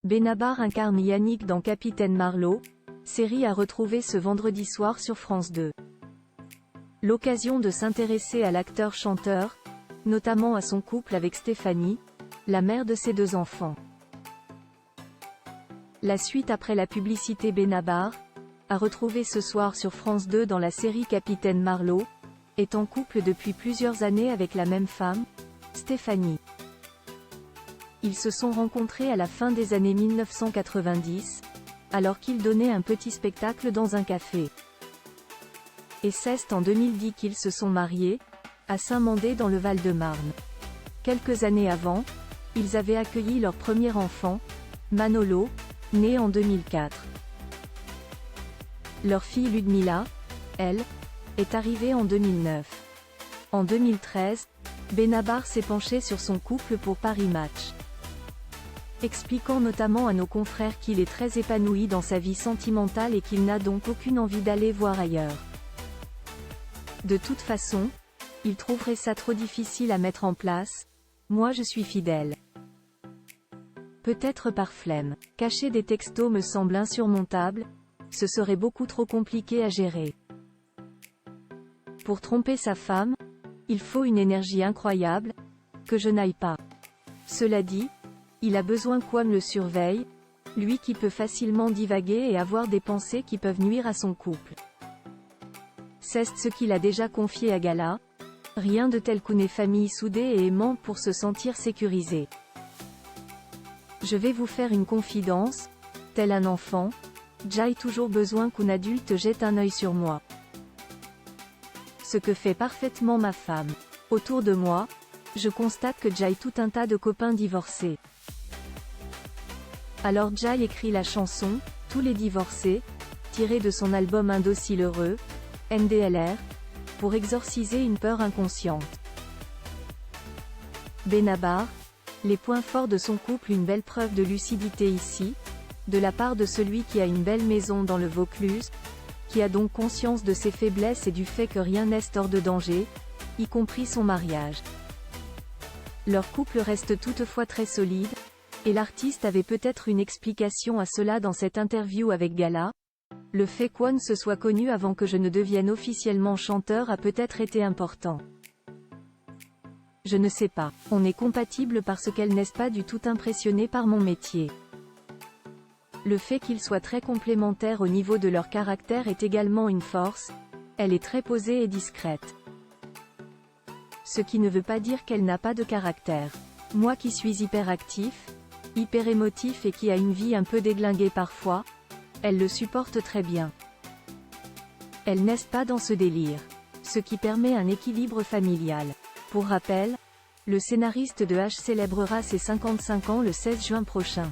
Benabar incarne Yannick dans Capitaine Marlowe, série à retrouver ce vendredi soir sur France 2. L'occasion de s'intéresser à l'acteur-chanteur, notamment à son couple avec Stéphanie, la mère de ses 2 enfants. La suite après la publicité. Benabar, à retrouver ce soir sur France 2 dans la série Capitaine Marlowe, est en couple depuis plusieurs années avec la même femme, Stéphanie. Ils se sont rencontrés à la fin des années 1990, alors qu'ils donnaient un petit spectacle dans un café. Et c'est en 2010 qu'ils se sont mariés, à Saint-Mandé dans le Val-de-Marne. Quelques années avant, ils avaient accueilli leur premier enfant, Manolo, né en 2004. Leur fille Ludmila, elle, est arrivée en 2009. En 2013, Benabar s'est penché sur son couple pour Paris Match, expliquant notamment à nos confrères qu'il est très épanoui dans sa vie sentimentale et qu'il n'a donc aucune envie d'aller voir ailleurs. De toute façon, il trouverait ça trop difficile à mettre en place. Moi je suis fidèle. Peut-être par flemme. Cacher des textos me semble insurmontable, ce serait beaucoup trop compliqué à gérer. Pour tromper sa femme, il faut une énergie incroyable, que je n'aille pas. Cela dit, il a besoin qu'on le surveille, lui qui peut facilement divaguer et avoir des pensées qui peuvent nuire à son couple. C'est ce qu'il a déjà confié à Gala. Rien de tel qu'une famille soudée et aimante pour se sentir sécurisé. Je vais vous faire une confidence, tel un enfant, j'ai toujours besoin qu'un adulte jette un œil sur moi. Ce que fait parfaitement ma femme. Autour de moi, je constate que j'ai tout un tas de copains divorcés. Alors Jai écrit la chanson « Tous les divorcés », tirée de son album Indocile Heureux, MDLR, pour exorciser une peur inconsciente. Benabar, les points forts de son couple. Une belle preuve de lucidité ici, de la part de celui qui a une belle maison dans le Vaucluse, qui a donc conscience de ses faiblesses et du fait que rien n'est hors de danger, y compris son mariage. Leur couple reste toutefois très solide, et l'artiste avait peut-être une explication à cela dans cette interview avec Gala. Le fait qu'One se soit connu avant que je ne devienne officiellement chanteur a peut-être été important. Je ne sais pas, on est compatible parce qu'elle n'est pas du tout impressionnée par mon métier. Le fait qu'ils soient très complémentaires au niveau de leur caractère est également une force, elle est très posée et discrète. Ce qui ne veut pas dire qu'elle n'a pas de caractère. Moi qui suis hyperactif, hyper émotif et qui a une vie un peu déglinguée parfois, elle le supporte très bien. Elle n'est pas dans ce délire. Ce qui permet un équilibre familial. Pour rappel, le scénariste de H célébrera ses 55 ans le 16 juin prochain.